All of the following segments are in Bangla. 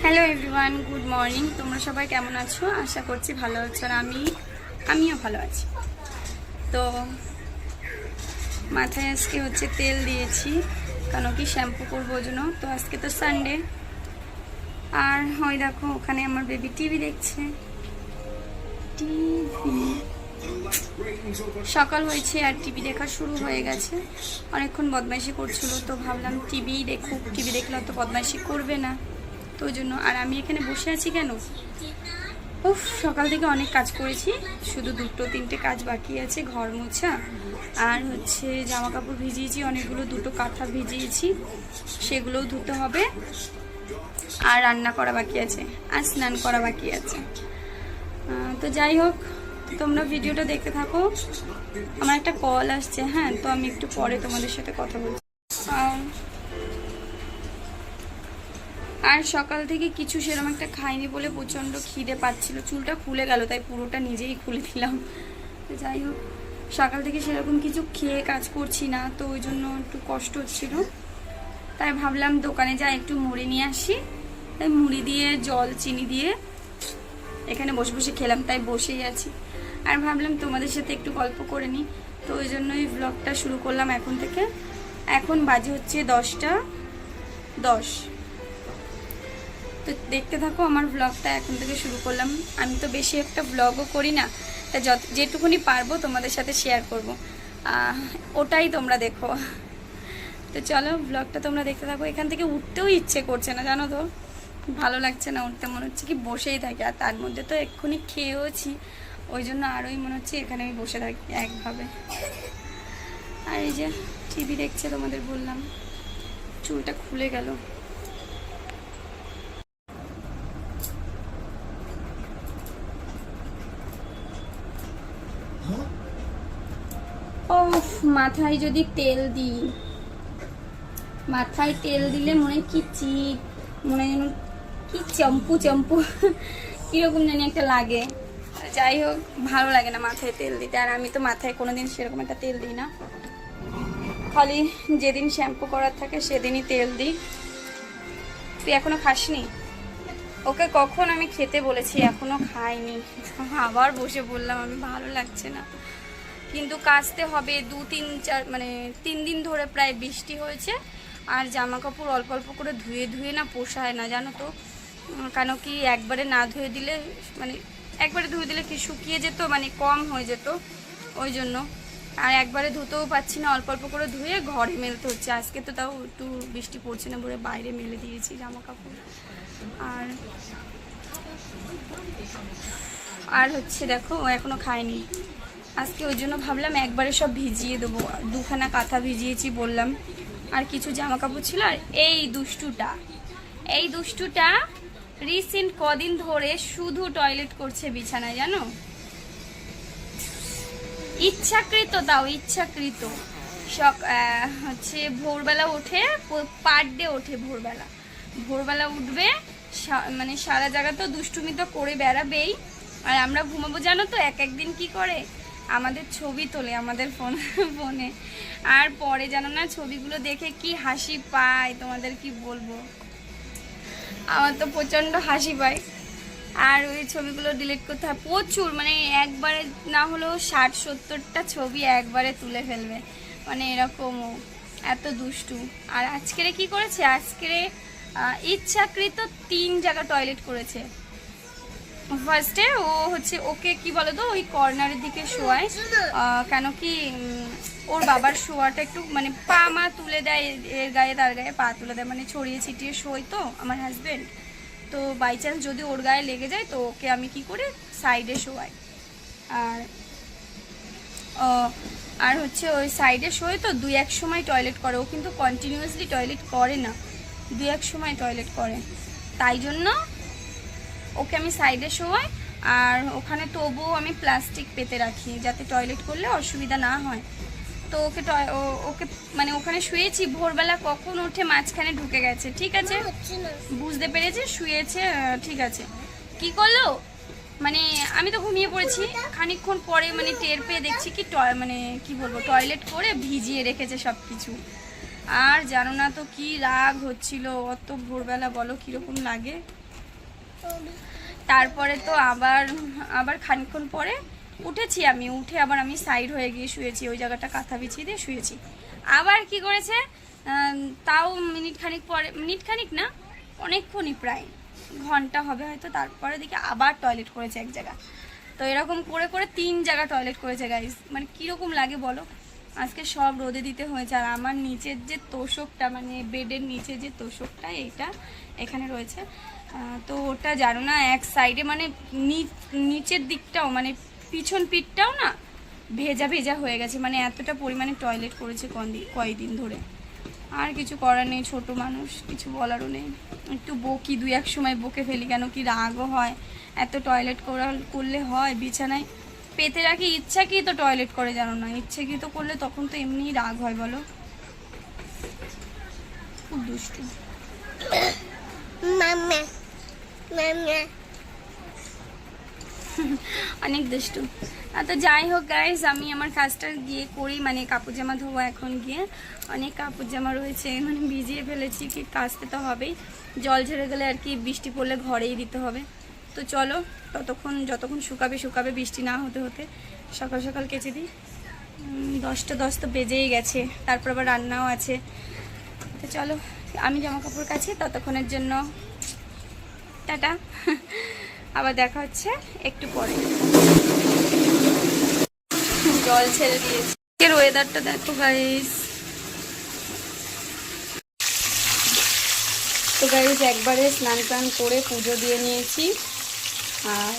Hello everyone, good morning. তোমরা সবাই কেমন আছো? আশা করছি ভালো আছো। আর আমিও ভালো আছি। তো মাথায় আজকে তেল দিয়েছি, কেন কি শ্যাম্পু করবো ওই জন্য। তো আজকে তো সানডে। আর ওই দেখো, ওখানে আমার বেবি টিভি দেখছে। টিভি সকাল হয়েছে আর টিভি দেখা শুরু হয়ে গেছে। অনেকক্ষণ বদমাইশি করছিল, তো ভাবলাম টিভি দেখুক, টিভি দেখলে তো বদমাইশি করবে না, তো ওই জন্য। আর আমি এখানে বসে আছি কেন? উফ, সকাল থেকে অনেক কাজ করেছি, শুধু 2-3টে কাজ বাকি আছে। ঘর মোছা আর জামা কাপড় ভিজিয়েছি অনেকগুলো, 2টো কাঁথা ভিজিয়েছি, সেগুলোও ধুতে হবে। আর রান্না করা বাকি আছে, আর স্নান করা বাকি আছে। তো যাই হোক, তোমরা ভিডিওটা দেখতে থাকো। আমার একটা কল আসছে, হ্যাঁ, তো আমি একটু পরে তোমাদের সাথে কথা বলছি। আর সকাল থেকে কিছু সেরকম একটা খাইনি বলে প্রচণ্ড খিদে পাচ্ছিল। চুলটা খুলে গেল, তাই পুরোটা নিজেই খুলে দিলাম। তো যাই হোক, সকাল থেকে সেরকম কিছু খেয়ে কাজ করছি না, তো ওই জন্য একটু কষ্ট হচ্ছিল। তাই ভাবলাম দোকানে যাই, একটু মুড়ি নিয়ে আসি। তাই মুড়ি দিয়ে জল চিনি দিয়ে এখানে বসে বসে খেলাম, তাই বসেই আছি। আর ভাবলাম তোমাদের সাথে একটু গল্প করে নিই, তো ওই জন্যই ব্লগটা শুরু করলাম এখন থেকে। এখন বাজে 10:10। তো দেখতে থাকো আমার ব্লগটা, এখন থেকে শুরু করলাম। আমি তো বেশি একটা ব্লগও করি না, তা যেটুকুনি পারবো তোমাদের সাথে শেয়ার করব, ওটাই তোমরা দেখো। তো চলো, ব্লগটা তোমরা দেখতে থাকো। এখান থেকে উঠতেও ইচ্ছে করছে না, জানো তো, ভালো লাগছে না উঠতে, মনে হচ্ছে কি বসেই থাকি। আর তার মধ্যে তো এক্ষুনি খেয়েওছি, ওই জন্য আরোই মনে হচ্ছে এখানে আমি বসে থাকি একভাবে। আর এই যে টিভি দেখছে, তোমাদের বললাম চুলটা খুলে গেল। ও, মাথায় যদি তেল দিই, মাথায় তেল দিলে মনে কি চিপ, মনে যেন কি চম্পু চম্পু কিরকম জানি একটা লাগে। যাই হোক, ভালো লাগে না মাথায় তেল দিতে। আর আমি তো মাথায় কোনোদিন সেরকম একটা তেল দিই না, খালি যেদিন শ্যাম্পু করার থাকে সেদিনই তেল দিই। তুই এখনো খাসনি? ওকে কখন আমি খেতে বলেছি, এখনো খাইনি। আবার বসে বললাম, আমি ভালো লাগছে না, কিন্তু কাচতে হবে। 3 দিন ধরে প্রায় বৃষ্টি হয়েছে, আর জামা কাপড় অল্প অল্প করে ধুয়ে ধুয়ে না পোষায় না, জানো তো। কেন কি একবারে না ধুয়ে দিলে, একবারে ধুয়ে দিলে কি শুকিয়ে যেত, কম হয়ে যেত, ওই জন্য। আর একবারে ধুতেও পাচ্ছি না, অল্প অল্প করে ধুয়ে ঘরে মেলতে হচ্ছে। আজকে তো তাও একটু বৃষ্টি পড়ছে না বলে বাইরে মেলে দিয়েছি জামা কাপড়। আর দেখো, ও এখনো খায়নি আজকে, ওই জন্য ভাবলাম একবারে সব ভিজিয়ে দেবো। 2খানা কাঁথা ভিজিয়েছি বললাম, আর কিছু জামা কাপড় ছিল। আর এই দুষ্টুটা রিসেন্ট কদিন ধরে শুধু টয়লেট করছে বিছানায়, জানো, ইচ্ছাকৃত। ভোরবেলা ওঠে, পার ডে ওঠে ভোরবেলা উঠবে, সারা জায়গা তো দুষ্টুমি তো করে বেড়াবেই। আর আমরা ঘুমাবো, জানো তো, একদিন কি করে, আমাদের ছবি তোলে আমাদের ফোনে। আর পরে জানো না, ছবিগুলো দেখে কি হাসি পায়, তোমাদের কি বলবো। আমার তো প্রচণ্ড হাসি পায়। আর ওই ছবিগুলো ডিলিট করতে হয় প্রচুর, একবারে না হলেও 60-70টা ছবি একবারে তুলে ফেলবে, এরকমও, এত দুষ্টু। আর আজকেরে কি করেছে, ইচ্ছাকৃত 3 জায়গা টয়লেট করেছে। ফার্স্টে ওকে কি বলতো, ওই কর্নারের দিকে শোয়ায়, কেন কি ওর বাবার শোয়াটা একটু পা মা তুলে দেয়, এর গায়ে তার গায়ে পা তুলে দেয়, ছড়িয়ে ছিটিয়ে শোয় তো আমার হাজবেন্ড। তো বাই চান্স যদি ওর গায়ে লেগে যায়, তো ওকে আমি কি করে সাইডে শোয়াই। আর ওই সাইডে শোয়, তো 2-1 সময় টয়লেট করে। ও কিন্তু কন্টিনিউয়াসলি টয়লেট করে না, 2-1 সময় টয়লেট করে। তাই জন্য ওকে আমি সাইডে শোয়াই। আর ওখানে তবুও আমি প্লাস্টিক পেতে রাখি, যাতে টয়লেট করলে অসুবিধা না হয়। তো ওকে ওখানে শুয়েছি, ভোরবেলা কখন উঠে মাঝখানে ঢুকে গেছে। ঠিক আছে, বুঝতে পেরেছে, শুয়েছে, ঠিক আছে। কি করলো, আমি তো ঘুমিয়ে পড়েছি, খানিকক্ষণ পরে টের পেয়ে দেখছি কি কি বলবো, টয়লেট করে ভিজিয়ে রেখেছে সব কিছু। আর জানো না তো কি রাগ হচ্ছিল, অত ভোরবেলা, বলো কিরকম লাগে। তারপরে তো আবার আবার খানিকক্ষণ পরে উঠেছি, আমি উঠে আবার আমি সাইড হয়ে গিয়ে শুয়েছি, ওই জায়গাটা কাঁথা বিছিয়ে দিয়ে শুয়েছি। আবার কি করেছে, তাও মিনিট খানিক পরে, মিনিট খানিক না অনেকক্ষণই, প্রায় ঘন্টা হবে হয়তো, তারপরে দেখি আবার টয়লেট করেছে এক জায়গা। তো এরকম করে করে 3 জায়গা টয়লেট করেছে গাইস। মানে কীরকম লাগে বলো, আজকে সব রোদে দিতে হয়েছে। আর আমার নিচের যে তোষকটা, মানে বেডের নিচে যে তোষকটা, এইটা এখানে রয়েছে, তো ওটা জানো না এক সাইডে মানে নিচের দিকটাও মানে পিছন পিঠটাও না ভেজা ভেজা হয়ে গেছে, মানে এতটা পরিমাণে টয়লেট করেছে কয়েকদিন ধরে। আর কিছু করার নেই, ছোট মানুষ, কিছু বলারও নেই। একটু বকি, 2-1 সময় বকে ফেলি, কেন কি রাগও হয়। এত টয়লেট করলে হয়, বিছানায় পেতে রাখি, ইচ্ছা কি তো টয়লেট করে জানো না, ইচ্ছে কি তো করলে তখন তো এমনিই রাগ হয় বলো। খুব দুষ্টু অনেক দুষ্টু। তো যাই হোক গাইস, আমি আমার কাজটা গিয়ে করি, মানে কাপড় জামা ধোবো এখন গিয়ে। অনেক কাপড় জামা রয়েছে, মানে ভিজিয়ে ফেলেছি, কি কাচতে তো হবেই। জল ঝরে গেলে আর কি, বৃষ্টি পড়লে ঘরেই দিতে হবে। তো চলো, যতক্ষণ শুকাবে, বৃষ্টি না হতে হতে সকাল সকাল কেচে দিই। 10টা 10 তো বেজেই গেছে, তারপর আবার রান্নাও আছে। তো চলো আমি জামা কাপড় কাছি, ততক্ষণের জন্য টাটা। আবার দেখা হচ্ছে একটু পরে। জল ছেড়ে দিয়েছি, এর ওয়েদারটা দেখো গাইস। তো গাইস একবারে স্নান টান করে পুজো দিয়ে নিয়েছি, আর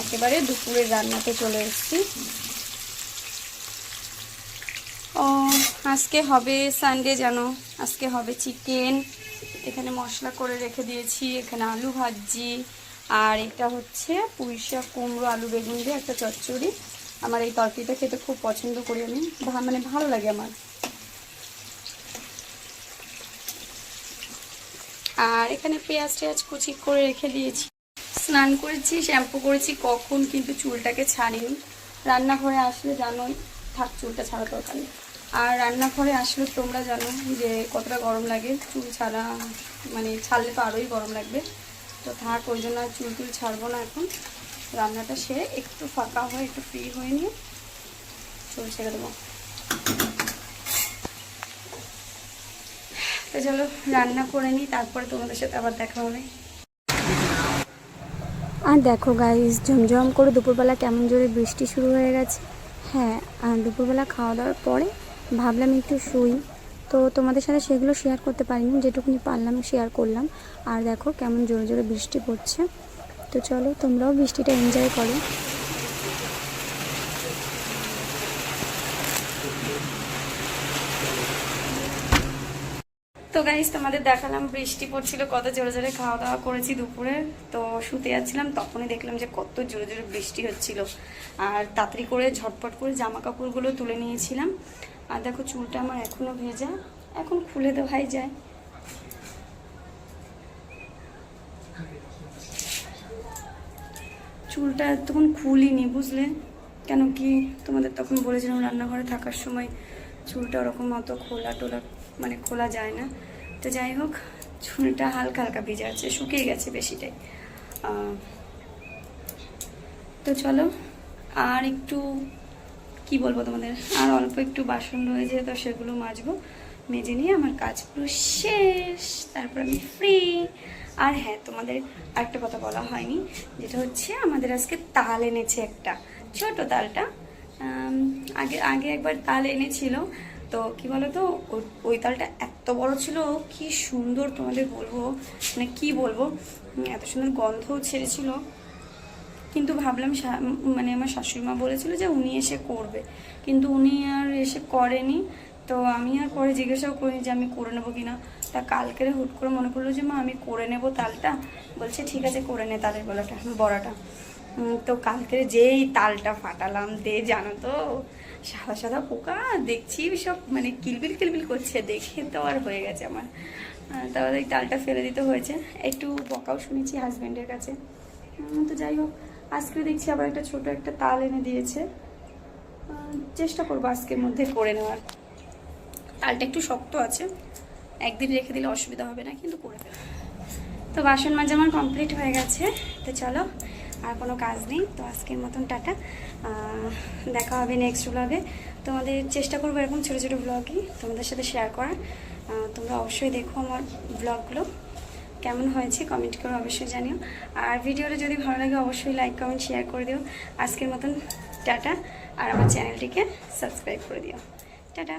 একেবারে দুপুরের রান্নাতে চলে এসেছি। ও আজকে হবে সানডে জানো, আজকে হবে চিকেন। এখানে মশলা করে রেখে দিয়েছি, এখানে আলু ভাজি, আর এটা হচ্ছে পুঁইশাক কুমড়ো আলু বেগুন দিয়ে একটা চচ্চড়ি। আমার এই তরকারিটা খেতে খুব পছন্দ করি আমি, মানে ভালো লাগে আমার। আর এখানে পেঁয়াজ টেয়াজ কুচি করে রেখে দিয়েছি। স্নান করেছি, শ্যাম্পু করেছি কখন, কিন্তু চুলটাকে ছাড়িনি। রান্নাঘরে আসলে জানোই, থাক চুলটা ছাড়া দরকার নেই। আর রান্নাঘরে আসলে তোমরা জানো যে কতটা গরম লাগে, চুল ছাড়া মানে ছাড়লে তো আরোই গরম লাগবে। তো থাক, ওই জন্য আর চুল ছাড়বো না এখন। রান্নাটা সেরে একটু ফাঁকা হয়ে একটু ফ্রি হয়ে নিয়ে চুল ছেড়ে দেবো। তো চলো রান্না করে নিই, তারপরে তোমাদের সাথে আবার দেখা হবে। আর দেখো গাইস, ঝমঝম করে দুপুরবেলা কেমন জোরে বৃষ্টি শুরু হয়ে গেছে। হ্যাঁ, আর দুপুরবেলা খাওয়া দাওয়ার পরে ভাবলাম একটু শুই, তো তোমাদের সাথে সেগুলো শেয়ার করতে পারিনি, যেটুকুনি পারলাম শেয়ার করলাম। আর দেখো কেমন জোরে জোরে বৃষ্টি পড়ছে। তো চলো তোমরাও বৃষ্টিটা এনজয় করো। তো গাইস তোমাদের দেখালাম বৃষ্টি পড়ছিল, কত জোরে জোরে খাওয়া দাওয়া করেছি দুপুরে। তো শুতে যাচ্ছিলাম, তখনই দেখলাম যে কত জোরে জোরে বৃষ্টি হচ্ছিল। আর তাড়াতাড়ি করে ঝটপট করে জামা কাপড়গুলো তুলে নিয়েছিলাম। আর দেখো চুলটা আমার এখনো ভেজা, এখন খুলে দেওয়াই যায়। চুলটা তখন খুলিনি বুঝলে, কেন কি তোমাদের তখন বলেছিলাম রান্নাঘরে থাকার সময় চুলটা ওরকম অত খোলা টোলা মানে খোলা যায় না। তো যাই হোক, চুলটা হালকা হালকা ভিজে আছে, শুকিয়ে গেছে বেশিটাই। তো চলো, আর একটু কি বলবো তোমাদের, আর অল্প একটু বাসন রয়েছে, তো সেগুলো মাজবো। মেজে নিয়ে আমার কাজ পুরো শেষ, তারপর আমি ফ্রি। আর হ্যাঁ, তোমাদের আরেকটা কথা বলা হয়নি, যেটা হচ্ছে আমাদের আজকে তাল এনেছে একটা, ছোট তালটা। আগে আগে একবার তাল এনেছিল, তো কি বলতো, ওই তালটা এত বড় ছিল, কি সুন্দর তোমাদের বলবো, মানে কি বলবো, এত সুন্দর গন্ধও ছেড়েছিল। কিন্তু ভাবলাম মানে আমার শাশুড়ি মা বলেছিল যে উনি এসে করবে, কিন্তু উনি আর এসে করেনি। তো আমি আর পরে জিজ্ঞাসাও করিনি যে আমি করে নেবো কিনা। তা কালকে হুট করে মনে করলো যে মা আমি করে নেব তালটা, বলছে ঠিক আছে করে নে তালের বড়াটা। তো কালকে যেই তালটা ফাটালাম জানো তো, সাদা সাদা পোকা দেখছি সব মানে কিলবিল কিলবিল করছে, দেখে তো আর হয়ে গেছে আমার। তারপরে এই তালটা ফেলে দিতে হয়েছে, একটু বকাও শুনেছি হাজব্যান্ডের কাছে। তো যাই হোক, আজকে দেখছি আবার একটা ছোট একটা তাল এনে দিয়েছে, চেষ্টা করবো আজকের মধ্যে করে নেওয়ার। তালটা একটু শক্ত আছে, একদিন রেখে দিলে অসুবিধা হবে না, কিন্তু করে দেবে। তো বাসন মাজা আমার কমপ্লিট হয়ে গেছে। তো চলো, আর কোনো কাজ নেই। তো আজকের মতন টাটা, দেখা হবে নেক্সট ব্লগে। তোমাদের চেষ্টা করবো এরকম ছোটো ছোটো ব্লগই তোমাদের সাথে শেয়ার করার। তোমরা অবশ্যই দেখো আমার ব্লগগুলো, কেমন হয়েছে কমেন্ট করে অবশ্যই জানিও। আর ভিডিওটা যদি ভালো লাগে অবশ্যই লাইক কমেন্ট শেয়ার করে দিও। আজকের মতন টাটা, আর আমার চ্যানেলটিকে সাবস্ক্রাইব করে দিও। টাটা।